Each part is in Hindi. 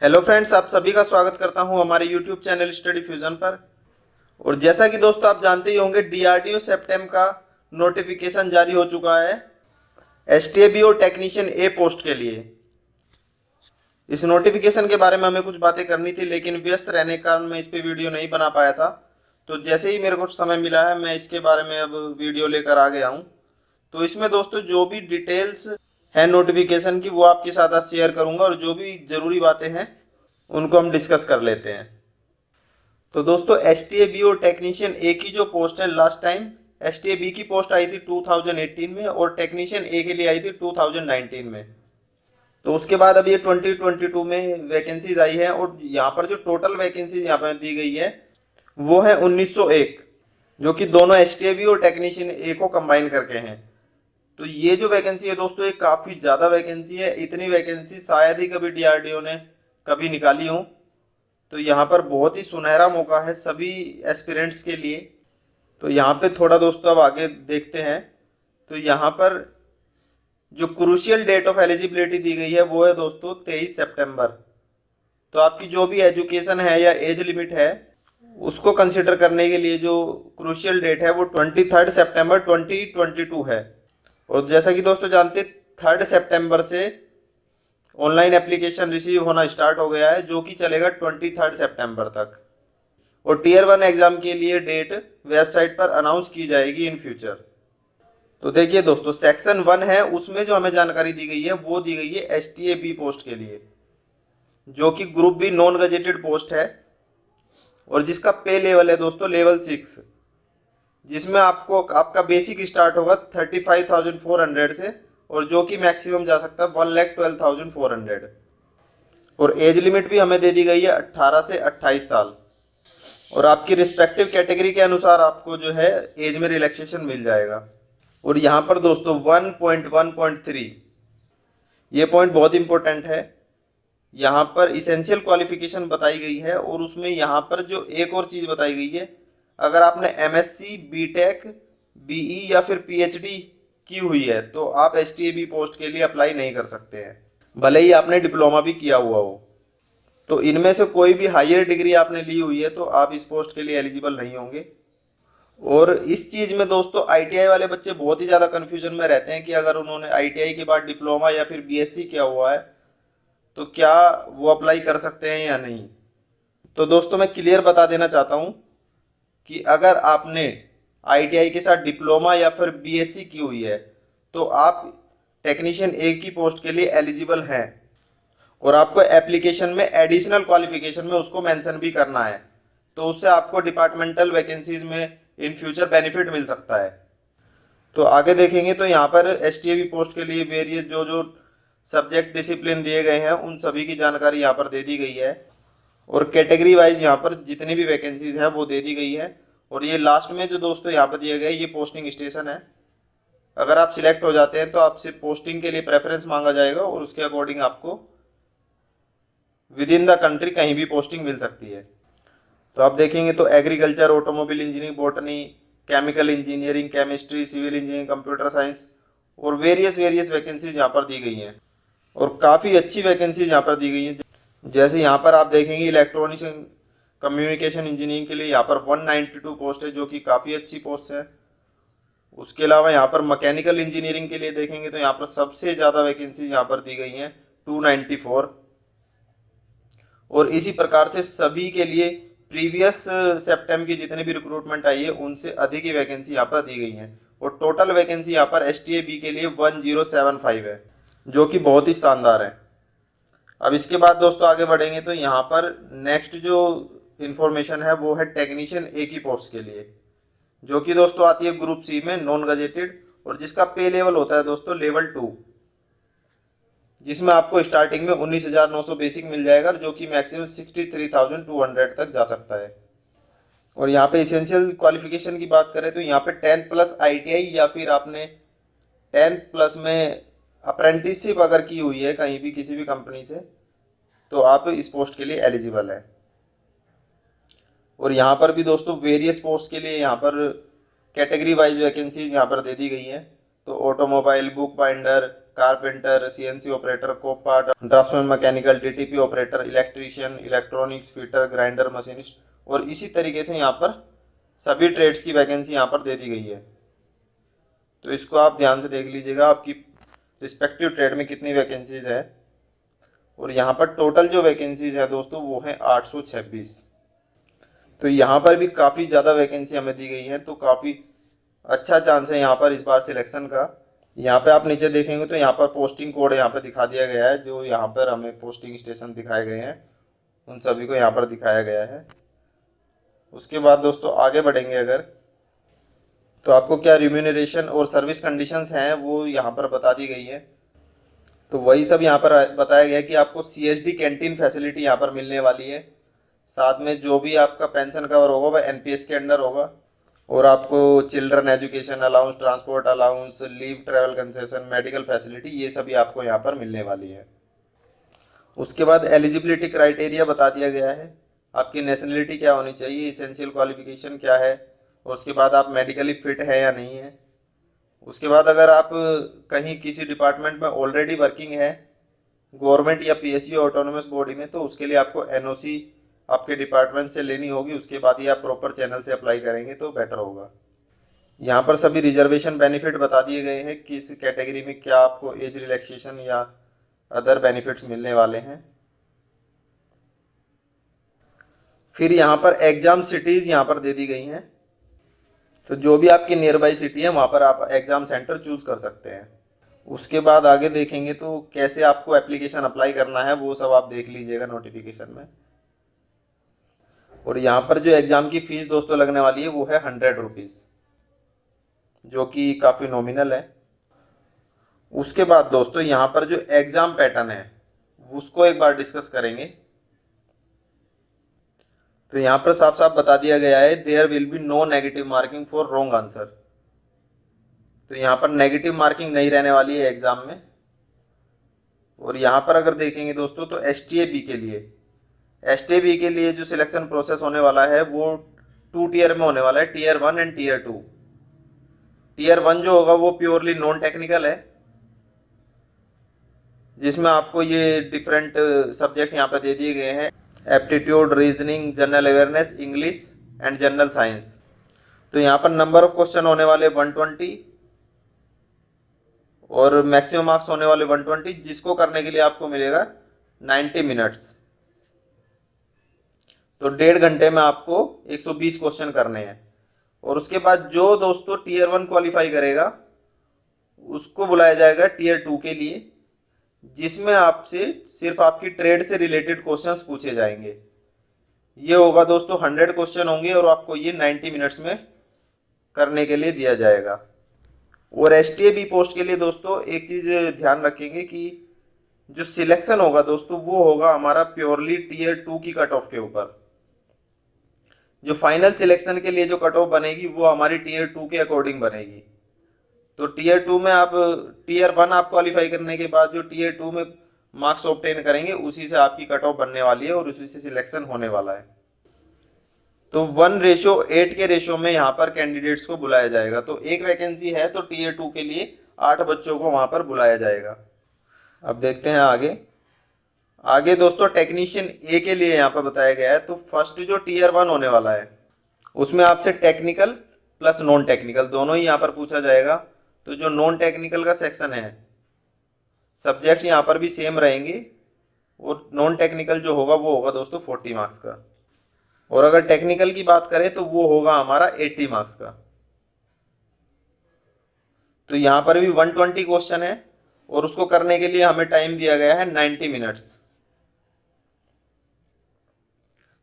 हेलो फ्रेंड्स, आप सभी का स्वागत करता हूं हमारे यूट्यूब चैनल स्टडी फ्यूजन पर। और जैसा कि दोस्तों आप जानते ही होंगे, डीआरडीओ सेप्टेम का नोटिफिकेशन जारी हो चुका है एसटीएबी और टेक्नीशियन ए पोस्ट के लिए। इस नोटिफिकेशन के बारे में हमें कुछ बातें करनी थी, लेकिन व्यस्त रहने के कारण मैं इस पे वीडियो नहीं बना पाया था। तो जैसे ही मेरे को समय मिला है, मैं इसके बारे में अब वीडियो लेकर आ गया हूँ। तो इसमें दोस्तों जो भी डिटेल्स है नोटिफिकेशन की, वो आपके साथ आज शेयर करूंगा, और जो भी ज़रूरी बातें हैं उनको हम डिस्कस कर लेते हैं। तो दोस्तों एसटीएबी और टेक्नीशियन ए की जो पोस्ट है, लास्ट टाइम एसटीएबी की पोस्ट आई थी 2018 में और टेक्नीशियन ए के लिए आई थी 2019 में। तो उसके बाद अब ये 2022 में वैकेंसीज आई है, और यहाँ पर जो टोटल वैकेंसीज यहाँ पर दी गई है वो है 1901, जो कि दोनों एसटीएबी और टेक्नीशियन ए को कंबाइन करके हैं। तो ये जो वैकेंसी है दोस्तों, ये काफ़ी ज़्यादा वैकेंसी है। इतनी वैकेंसी शायद ही कभी डीआरडीओ ने कभी निकाली हो। तो यहाँ पर बहुत ही सुनहरा मौका है सभी एस्पिरेंट्स के लिए। तो यहाँ पे थोड़ा दोस्तों अब आगे देखते हैं। तो यहाँ पर जो क्रूशियल डेट ऑफ एलिजिबिलिटी दी गई है वो है दोस्तों 23 सितंबर। तो आपकी जो भी एजुकेशन है या एज लिमिट है, उसको कंसिडर करने के लिए जो क्रूशियल डेट है वो 23 सितंबर 2022 है। और जैसा कि दोस्तों जानते, 3 सितंबर से ऑनलाइन एप्लीकेशन रिसीव होना स्टार्ट हो गया है, जो कि चलेगा 23 सितंबर तक। और टीयर 1 एग्जाम के लिए डेट वेबसाइट पर अनाउंस की जाएगी इन फ्यूचर। तो देखिए दोस्तों, सेक्शन 1 है, उसमें जो हमें जानकारी दी गई है वो दी गई है एसटीएबी पोस्ट के लिए, जो कि group B non gazetted post है, और जिसका पे लेवल है दोस्तों लेवल 6, जिसमें आपको आपका बेसिक स्टार्ट होगा 35,400 से, और जो कि मैक्सिमम जा सकता है 1,12,400। और एज लिमिट भी हमें दे दी गई है 18 से 28 साल। और आपकी रिस्पेक्टिव कैटेगरी के अनुसार आपको जो है एज में रिलैक्सेशन मिल जाएगा। और यहाँ पर दोस्तों 1.1.3 ये पॉइंट बहुत इंपॉर्टेंट है। यहाँ पर इसेंशियल क्वालिफिकेशन बताई गई है, और उसमें यहाँ पर जो एक और चीज़ बताई गई है, अगर आपने एमएससी, बीटेक, बीई या फिर पीएचडी की हुई है तो आप एसटीएबी पोस्ट के लिए अप्लाई नहीं कर सकते हैं, भले ही आपने डिप्लोमा भी किया हुआ हो। तो इनमें से कोई भी हायर डिग्री आपने ली हुई है तो आप इस पोस्ट के लिए एलिजिबल नहीं होंगे। और इस चीज़ में दोस्तों आईटीआई वाले बच्चे बहुत ही ज़्यादा कन्फ्यूजन में रहते हैं कि अगर उन्होंने आईटीआई के बाद डिप्लोमा या फिर बीएससी किया हुआ है तो क्या वो अप्लाई कर सकते हैं या नहीं। तो दोस्तों मैं क्लियर बता देना चाहता हूँ कि अगर आपने आईटीआई के साथ डिप्लोमा या फिर बीएससी की हुई है तो आप टेक्नीशियन ए की पोस्ट के लिए एलिजिबल हैं, और आपको एप्लीकेशन में एडिशनल क्वालिफिकेशन में उसको मेंशन भी करना है। तो उससे आपको डिपार्टमेंटल वैकेंसीज में इन फ्यूचर बेनिफिट मिल सकता है। तो आगे देखेंगे तो यहाँ पर एसटीएबी पोस्ट के लिए वेरियस जो जो सब्जेक्ट डिसिप्लिन दिए गए हैं उन सभी की जानकारी यहाँ पर दे दी गई है, और कैटेगरी वाइज यहाँ पर जितनी भी वैकेंसीज हैं वो दे दी गई है। और ये लास्ट में जो दोस्तों यहाँ पर दिए गए ये पोस्टिंग स्टेशन है। अगर आप सिलेक्ट हो जाते हैं तो आपसे पोस्टिंग के लिए प्रेफरेंस मांगा जाएगा, और उसके अकॉर्डिंग आपको विद इन द कंट्री कहीं भी पोस्टिंग मिल सकती है। तो आप देखेंगे तो agriculture, automobile engineering, botany, chemical engineering, chemistry, civil engineering, computer science, और वेरियस वैकेंसीज यहाँ पर दी गई हैं, और काफ़ी अच्छी वैकेंसीज यहाँ पर दी गई हैं। जैसे यहाँ पर आप देखेंगे इलेक्ट्रॉनिक्स एंड कम्युनिकेशन इंजीनियरिंग के लिए यहाँ पर 192 पोस्ट है, जो कि काफ़ी अच्छी पोस्ट है। उसके अलावा यहाँ पर मैकेनिकल इंजीनियरिंग के लिए देखेंगे तो यहाँ पर सबसे ज़्यादा वैकेंसी यहाँ पर दी गई हैं 294। और इसी प्रकार से सभी के लिए प्रीवियस सेप्टेम की जितनी भी रिक्रूटमेंट आई है उनसे अधिक ही वैकेंसी यहाँ पर दी गई हैं। और टोटल वैकेंसी यहाँ पर एसटीएबी के लिए 1075 है, जो कि बहुत ही शानदार है। अब इसके बाद दोस्तों आगे बढ़ेंगे तो यहाँ पर नेक्स्ट जो इन्फॉर्मेशन है वो है टेक्नीशियन ए की पोस्ट के लिए, जो कि दोस्तों आती है ग्रुप सी में नॉन गजेटेड, और जिसका पे लेवल होता है दोस्तों लेवल 2, जिसमें आपको स्टार्टिंग में 19,900 बेसिक मिल जाएगा, जो कि मैक्सिमम 63,200 तक जा सकता है। और यहाँ पे इसेंशियल क्वालिफिकेशन की बात करें तो यहाँ पे 10th प्लस आईटीआई या फिर आपने 10th प्लस में अप्रेंटिसशिप अगर की हुई है कहीं भी किसी भी कंपनी से तो आप इस पोस्ट के लिए एलिजिबल है। और यहाँ पर भी दोस्तों वेरियस पोस्ट के लिए यहाँ पर कैटेगरी वाइज वैकेंसीज यहाँ पर दे दी गई हैं। तो automobile, book binder, carpenter, CNC operator, COPA, draftsman, mechanical, DTP operator, electrician, electronics fitter, grinder machinist और इसी तरीके से यहाँ पर सभी ट्रेड्स की वैकेंसी यहाँ पर दे दी गई है। तो इसको आप ध्यान से देख लीजिएगा आपकी रिस्पेक्टिव ट्रेड में कितनी वैकेंसीज है। और यहाँ पर टोटल जो वैकेंसीज है दोस्तों वो है 826। तो यहाँ पर भी काफ़ी ज़्यादा वैकेंसी हमें दी गई है, तो काफ़ी अच्छा चांस है यहाँ पर इस बार सिलेक्शन का। यहाँ पे आप नीचे देखेंगे तो यहाँ पर पोस्टिंग कोड यहाँ पे दिखा दिया गया है, जो यहाँ पर हमें पोस्टिंग स्टेशन दिखाए गए हैं उन सभी को यहाँ पर दिखाया गया है। उसके बाद दोस्तों आगे बढ़ेंगे अगर, तो आपको क्या रिम्यूनरेशन और सर्विस कंडीशंस हैं वो यहाँ पर बता दी गई है। तो वही सब यहाँ पर बताया गया है कि आपको CSD कैंटीन फैसिलिटी यहाँ पर मिलने वाली है। साथ में जो भी आपका पेंशन कवर होगा वह NPS के अंडर होगा। और आपको children education allowance, transport allowance, leave travel concession, medical facility, ये सभी आपको यहाँ पर मिलने वाली है। उसके बाद एलिजिबिलिटी क्राइटेरिया बता दिया गया है, आपकी नेशनलिटी क्या होनी चाहिए, इसेंशियल क्वालिफिकेशन क्या है, और उसके बाद आप मेडिकली फिट है या नहीं है। उसके बाद अगर आप कहीं किसी डिपार्टमेंट में ऑलरेडी वर्किंग है गवर्नमेंट या PSU ऑटोनोमस बॉडी में, तो उसके लिए आपको NOC आपके डिपार्टमेंट से लेनी होगी। उसके बाद ही आप प्रॉपर चैनल से अप्लाई करेंगे तो बेटर होगा। यहाँ पर सभी रिजर्वेशन बेनिफिट बता दिए गए हैं, किस कैटेगरी में क्या आपको एज रिलैक्सेशन या अदर बेनिफिट्स मिलने वाले हैं। फिर यहाँ पर एग्जाम सिटीज़ यहाँ पर दे दी गई हैं, तो जो भी आपकी नियर बाई सिटी है वहाँ पर आप एग्ज़ाम सेंटर चूज़ कर सकते हैं। उसके बाद आगे देखेंगे तो कैसे आपको एप्लीकेशन अप्लाई करना है वो सब आप देख लीजिएगा नोटिफिकेशन में। और यहाँ पर जो एग्ज़ाम की फ़ीस दोस्तों लगने वाली है वो है 100 रुपीज़, जो कि काफ़ी नॉमिनल है। उसके बाद दोस्तों यहाँ पर जो एग्ज़ाम पैटर्न है उसको एक बार डिस्कस करेंगे। तो यहाँ पर साफ साफ बता दिया गया है, there will be no negative marking for wrong answer. तो यहाँ पर नेगेटिव मार्किंग नहीं रहने वाली है एग्जाम में। और यहाँ पर अगर देखेंगे दोस्तों तो STAB के लिए जो सिलेक्शन प्रोसेस होने वाला है वो 2 टीयर में होने वाला है, Tier 1 एंड Tier 2। Tier 1 जो होगा वो प्योरली नॉन टेक्निकल है, जिसमें आपको ये डिफरेंट सब्जेक्ट यहाँ पे दे दिए गए हैं, aptitude, reasoning, general awareness, English and general science. तो यहाँ पर नंबर ऑफ क्वेश्चन होने वाले 120 और मैक्सिमम मार्क्स होने वाले 120, जिसको करने के लिए आपको मिलेगा 90 मिनट्स। तो 1.5 घंटे में आपको 120 क्वेश्चन करने हैं। और उसके बाद जो दोस्तों Tier 1 क्वालिफाई करेगा उसको बुलाया जाएगा Tier 2 के लिए, जिसमें आपसे सिर्फ आपकी ट्रेड से रिलेटेड क्वेश्चंस पूछे जाएंगे। ये होगा दोस्तों 100 क्वेश्चन होंगे और आपको ये 90 मिनट्स में करने के लिए दिया जाएगा। और STAB पोस्ट के लिए दोस्तों एक चीज़ ध्यान रखेंगे कि जो सिलेक्शन होगा दोस्तों वो होगा हमारा प्योरली Tier 2 की कट ऑफ के ऊपर। जो फाइनल सिलेक्शन के लिए जो कट ऑफ बनेगी वो हमारी Tier 2 के अकॉर्डिंग बनेगी। तो Tier 2 में आप Tier 1 आप क्वालिफाई करने के बाद जो Tier 2 में मार्क्स ऑब्टेन करेंगे उसी से आपकी कट ऑफ बनने वाली है और उसी से सिलेक्शन होने वाला है। तो 1:8 के रेशो में यहाँ पर कैंडिडेट्स को बुलाया जाएगा। तो एक वैकेंसी है तो Tier 2 के लिए 8 बच्चों को वहाँ पर बुलाया जाएगा। अब देखते हैं आगे दोस्तों टेक्नीशियन ए के लिए यहाँ पर बताया गया है। तो फर्स्ट जो Tier 1 होने वाला है उसमें आपसे टेक्निकल प्लस नॉन टेक्निकल दोनों ही यहाँ पर पूछा जाएगा। तो जो नॉन टेक्निकल का सेक्शन है सब्जेक्ट यहाँ पर भी सेम रहेंगे और नॉन टेक्निकल जो होगा वो होगा दोस्तों 40 मार्क्स का। और अगर टेक्निकल की बात करें तो वो होगा हमारा 80 मार्क्स का। तो यहाँ पर भी 120 क्वेश्चन है और उसको करने के लिए हमें टाइम दिया गया है 90 मिनट्स।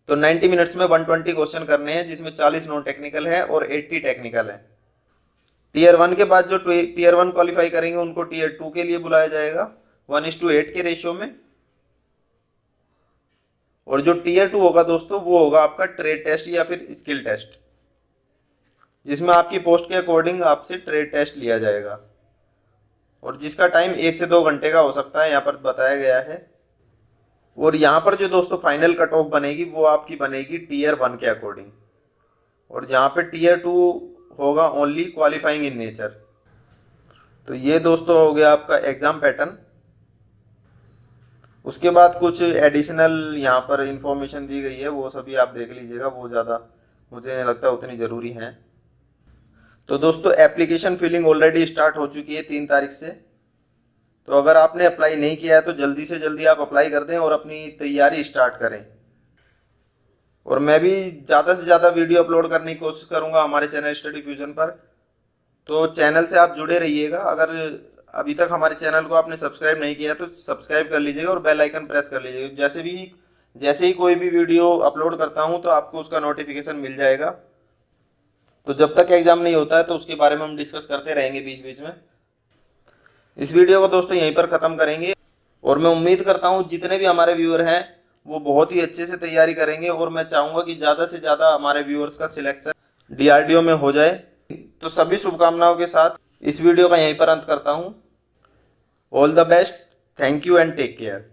तो 90 मिनट्स में 120 क्वेश्चन करने हैं, जिसमें 40 नॉन टेक्निकल है और 80 टेक्निकल है। Tier 1 के बाद जो Tier 1 क्वालिफाई करेंगे उनको Tier 2 के लिए बुलाया जाएगा 1:8 के रेशियो में। और जो Tier 2 होगा दोस्तों वो होगा आपका ट्रेड टेस्ट या फिर स्किल टेस्ट, जिसमें आपकी पोस्ट के अकॉर्डिंग आपसे ट्रेड टेस्ट लिया जाएगा और जिसका टाइम 1 से 2 घंटे का हो सकता है, यहाँ पर बताया गया है। और यहाँ पर जो दोस्तों फाइनल कट ऑफ बनेगी वो आपकी बनेगी Tier 1 के अकॉर्डिंग। और जहाँ पे Tier 2 होगा ओनली क्वालिफाइंग इन नेचर। तो ये दोस्तों हो गया आपका एग्ज़ाम पैटर्न। उसके बाद कुछ एडिशनल यहाँ पर इंफॉर्मेशन दी गई है, वो सभी आप देख लीजिएगा, वो ज़्यादा मुझे नहीं लगता उतनी ज़रूरी है। तो दोस्तों एप्लीकेशन फिलिंग ऑलरेडी स्टार्ट हो चुकी है 3 तारीख से। तो अगर आपने अप्लाई नहीं किया है तो जल्दी से जल्दी आप अप्लाई कर दें और अपनी तैयारी स्टार्ट करें। और मैं भी ज़्यादा से ज़्यादा वीडियो अपलोड करने की कोशिश करूँगा हमारे चैनल स्टडी फ्यूजन पर। तो चैनल से आप जुड़े रहिएगा। अगर अभी तक हमारे चैनल को आपने सब्सक्राइब नहीं किया तो सब्सक्राइब कर लीजिएगा और बेल आइकन प्रेस कर लीजिएगा। जैसे ही कोई भी वीडियो अपलोड करता हूँ तो आपको उसका नोटिफिकेशन मिल जाएगा। तो जब तक एग्ज़ाम नहीं होता है तो उसके बारे में हम डिस्कस करते रहेंगे बीच बीच में। इस वीडियो को दोस्तों यहीं पर ख़त्म करेंगे और मैं उम्मीद करता हूँ जितने भी हमारे व्यूअर हैं वो बहुत ही अच्छे से तैयारी करेंगे और मैं चाहूँगा कि ज़्यादा से ज़्यादा हमारे व्यूअर्स का सिलेक्शन DRDO में हो जाए। तो सभी शुभकामनाओं के साथ इस वीडियो का यहीं पर अंत करता हूँ। All the best, thank you and take care.